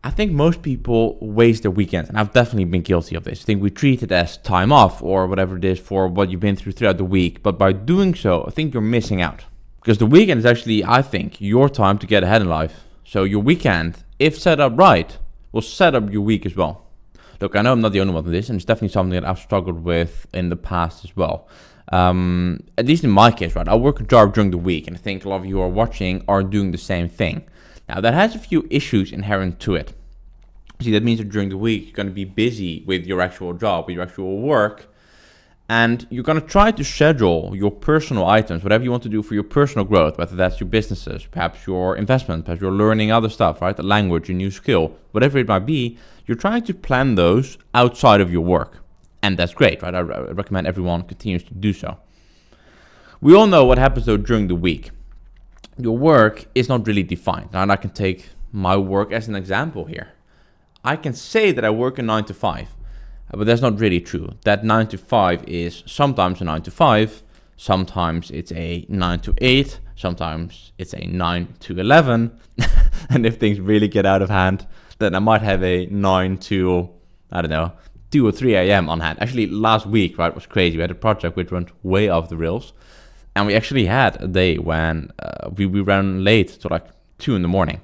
I think most people waste their weekends, and I've definitely been guilty of this. I think we treat it as time off or whatever it is for what you've been through throughout the week. But by doing so, I think you're missing out. Because the weekend is actually, I think, your time to get ahead in life. So your weekend, if set up right, will set up your week as well. Look, I know I'm not the only one with this, and it's definitely something that I've struggled with in the past as well. At least in my case, right? I work a job during the week, and I think a lot of you who are watching are doing the same thing. Now, that has a few issues inherent to it. See, that means that during the week, you're going to be busy with your actual job, with your actual work, and you're going to try to schedule your personal items, whatever you want to do for your personal growth, whether that's your businesses, perhaps your investment, perhaps you're learning other stuff, right? A language, a new skill, whatever it might be, you're trying to plan those outside of your work. And that's great, right? I recommend everyone continues to do so. We all know what happens though during the week. Your work is not really defined. Now, and I can take my work as an example here. I can say that I work a 9 to 5, but that's not really true. That 9 to 5 is sometimes a 9 to 5, sometimes it's a 9 to 8, sometimes it's a 9 to 11, and if things really get out of hand, then I might have a 9 to, 2 or 3 a.m. on hand. Actually, last week, right, was crazy. We had a project which went way off the rails. And we actually had a day when we ran late to like 2 in the morning.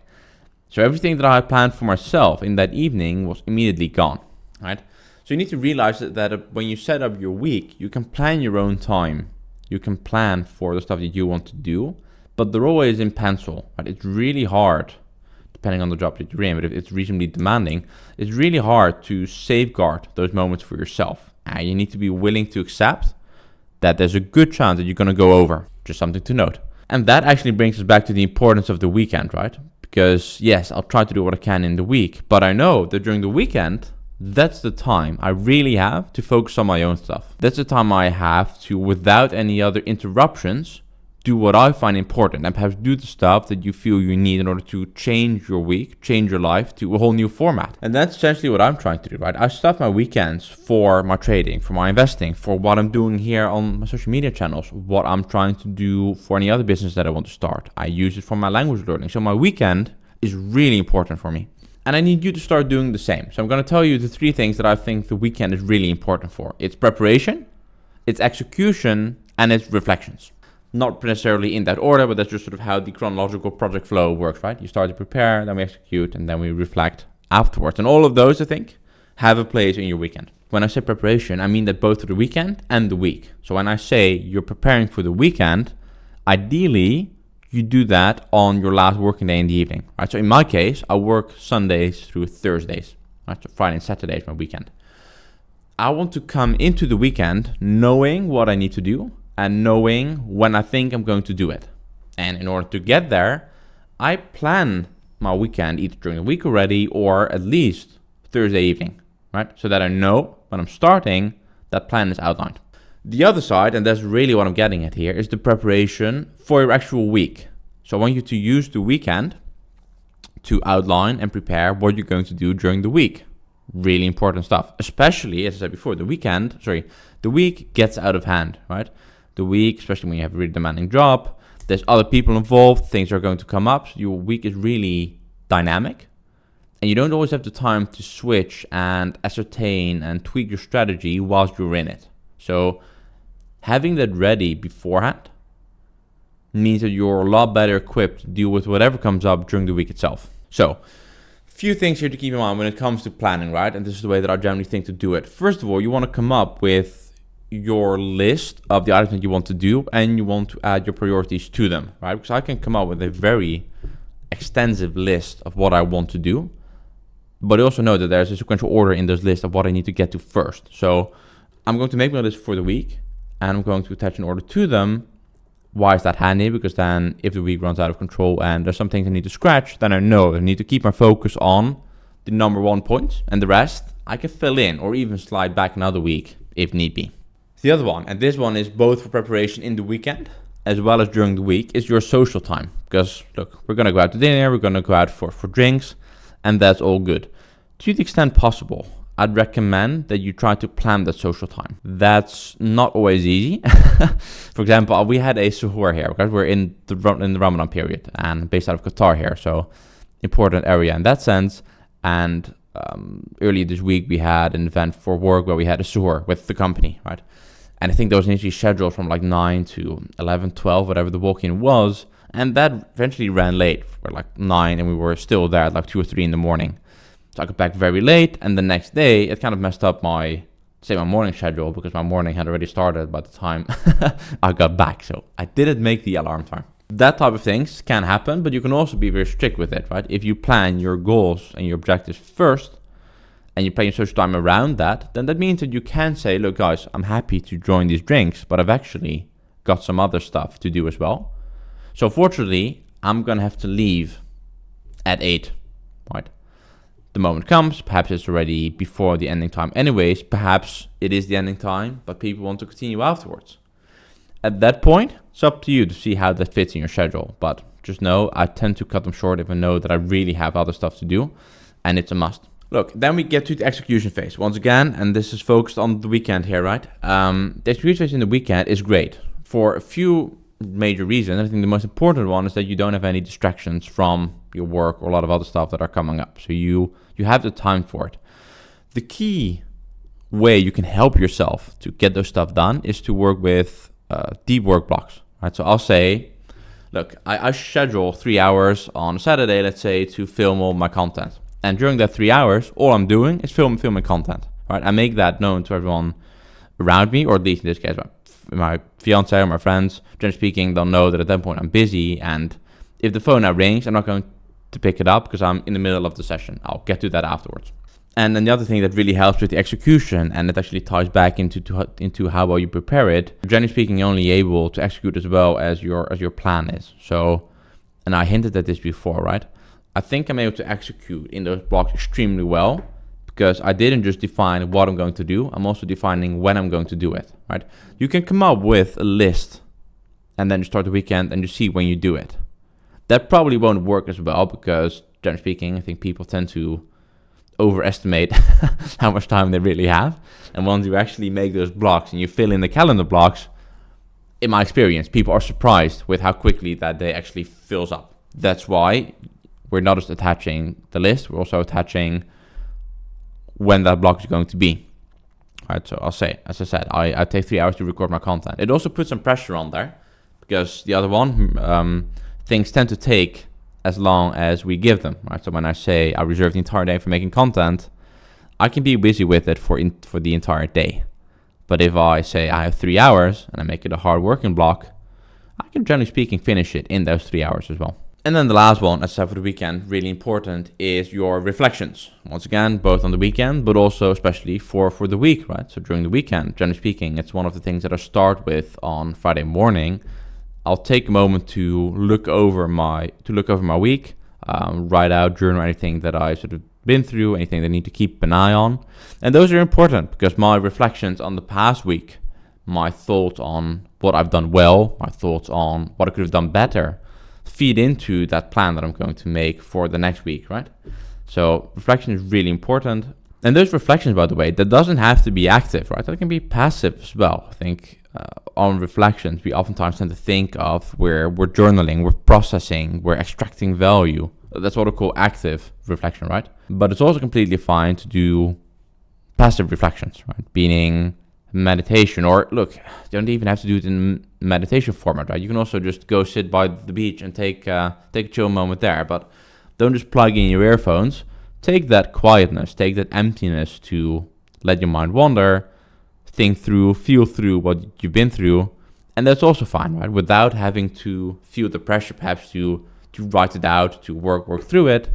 So everything that I had planned for myself in that evening was immediately gone, right? So you need to realize that when you set up your week, you can plan your own time. You can plan for the stuff that you want to do, but they're always in pencil, right? It's really hard, depending on the job that you're in, but if it's reasonably demanding, it's really hard to safeguard those moments for yourself. And you need to be willing to accept that there's a good chance that you're going to go over. Just something to note. And that actually brings us back to the importance of the weekend, right? Because yes, I'll try to do what I can in the week, but I know that during the weekend, that's the time I really have to focus on my own stuff. That's the time I have to, without any other interruptions, do what I find important and perhaps do the stuff that you feel you need in order to change your week, change your life to a whole new format. And that's essentially what I'm trying to do, right? I stuff my weekends for my trading, for my investing, for what I'm doing here on my social media channels, what I'm trying to do for any other business that I want to start. I use it for my language learning. So my weekend is really important for me. And I need you to start doing the same. So I'm going to tell you the 3 things that I think the weekend is really important for. It's preparation, it's execution, and it's reflections. Not necessarily in that order, but that's just sort of how the chronological project flow works, right? You start to prepare, then we execute, and then we reflect afterwards. And all of those, I think, have a place in your weekend. When I say preparation, I mean that both for the weekend and the week. So when I say you're preparing for the weekend, ideally, you do that on your last working day in the evening, right? So in my case, I work Sundays through Thursdays, right? So Friday and Saturday is my weekend. I want to come into the weekend knowing what I need to do, and knowing when I think I'm going to do it. And in order to get there, I plan my weekend either during the week already or at least Thursday evening, right? So that I know when I'm starting, that plan is outlined. The other side, and that's really what I'm getting at here, is the preparation for your actual week. So I want you to use the weekend to outline and prepare what you're going to do during the week. Really important stuff, especially, as I said before, the week gets out of hand, right? The week, especially when you have a really demanding job, there's other people involved, things are going to come up. So your week is really dynamic, and you don't always have the time to switch and ascertain and tweak your strategy whilst you're in it. So having that ready beforehand means that you're a lot better equipped to deal with whatever comes up during the week itself. So few things here to keep in mind when it comes to planning, right? And this is the way that I generally think to do it. First of all, you want to come up with your list of the items that you want to do, and you want to add your priorities to them, right? Because I can come up with a very extensive list of what I want to do, but I also know that there's a sequential order in this list of what I need to get to first. So I'm going to make my list for the week, and I'm going to attach an order to them. Why is that handy? Because then if the week runs out of control and there's some things I need to scratch, then I know I need to keep my focus on the number 1 point, and the rest I can fill in or even slide back another week if need be. The other one, and this one is both for preparation in the weekend as well as during the week, is your social time. Because look, we're going to go out to dinner, we're going to go out for drinks, and that's all good. To the extent possible, I'd recommend that you try to plan that social time. That's not always easy. For example, we had a suhoor here, because we're in the Ramadan period and based out of Qatar here, so important area in that sense. And earlier this week, we had an event for work where we had a tour with the company, right? And I think that was initially scheduled from like 9 to 11, 12, whatever the walk-in was. And that eventually ran late for like 9, and we were still there at like 2 or 3 in the morning. So I got back very late, and the next day, it kind of messed up my morning schedule, because my morning had already started by the time I got back. So I didn't make the alarm time. That type of things can happen, but you can also be very strict with it, right? If you plan your goals and your objectives first, and you plan your social time around that, then that means that you can say, look guys, I'm happy to join these drinks, but I've actually got some other stuff to do as well. So fortunately, I'm going to have to leave at 8, right? The moment comes, perhaps it's already before the ending time anyways, perhaps it is the ending time, but people want to continue afterwards. At that point, it's up to you to see how that fits in your schedule, but just know I tend to cut them short if I know that I really have other stuff to do, and it's a must. Look, then we get to the execution phase once again, and this is focused on the weekend here, right? The execution phase in the weekend is great for a few major reasons. I think the most important one is that you don't have any distractions from your work or a lot of other stuff that are coming up. So you have the time for it. The key way you can help yourself to get those stuff done is to work with deep work blocks, right? So I'll say, look, I schedule 3 hours on Saturday, let's say, to film all my content. And during that 3 hours, all I'm doing is filming content, right? I make that known to everyone around me, or at least in this case, my fiance or my friends. Generally speaking, they'll know that at that point I'm busy, and if the phone now rings, I'm not going to pick it up because I'm in the middle of the session. I'll get to that afterwards. And then the other thing that really helps with the execution, and it actually ties back into how well you prepare it, generally speaking, you're only able to execute as well as your plan is. So, and I hinted at this before, right? I think I'm able to execute in those blocks extremely well because I didn't just define what I'm going to do. I'm also defining when I'm going to do it, right? You can come up with a list and then you start the weekend and you see when you do it. That probably won't work as well because, generally speaking, I think people tend to overestimate how much time they really have. And once you actually make those blocks and you fill in the calendar blocks, in my experience, people are surprised with how quickly that day actually fills up. That's why we're not just attaching the list, we're also attaching when that block is going to be. All right, so I'll say, as I said, I take 3 hours to record my content. It also puts some pressure on there because the other one, things tend to take as long as we give them, right? So when I say I reserve the entire day for making content, I can be busy with it for the entire day. But if I say I have 3 hours and I make it a hard working block, I can, generally speaking, finish it in those 3 hours as well. And then the last one, as I said for the weekend, really important, is your reflections. Once again, both on the weekend, but also especially for the week, right? So during the weekend, generally speaking, it's one of the things that I start with on Friday morning. I'll take a moment to look over my week, write out, journal anything that I sort of been through, anything that I need to keep an eye on. And those are important because my reflections on the past week, my thoughts on what I've done well, my thoughts on what I could have done better, feed into that plan that I'm going to make for the next week, right? So reflection is really important. And those reflections, by the way, that doesn't have to be active, right? That can be passive as well. I think on reflections, we oftentimes tend to think of where we're journaling, we're processing, we're extracting value. That's what I call active reflection, right? But it's also completely fine to do passive reflections, right? Meaning meditation, or look, you don't even have to do it in meditation format, right? You can also just go sit by the beach and take a chill moment there, but don't just plug in your earphones. Take that quietness, take that emptiness to let your mind wander, think through, feel through what you've been through, and that's also fine, right? Without having to feel the pressure perhaps to write it out, to work through it,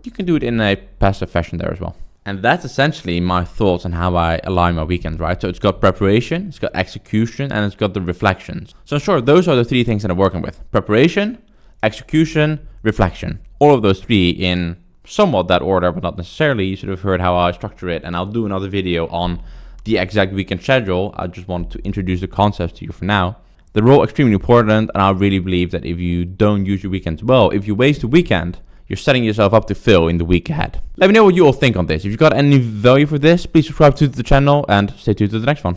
you can do it in a passive fashion there as well. And that's essentially my thoughts on how I align my weekend, right? So it's got preparation, it's got execution, and it's got the reflections. So in short, those are the three things that I'm working with. Preparation, execution, reflection. All of those three in somewhat that order, but not necessarily. You should have heard how I structure it, and I'll do another video on the exact weekend schedule. I just wanted to introduce the concepts to you for now. They're all extremely important, and I really believe that if you don't use your weekends well, if you waste the weekend, you're setting yourself up to fail in the week ahead. Let me know what you all think on this. If you've got any value for this, please subscribe to the channel and stay tuned to the next one.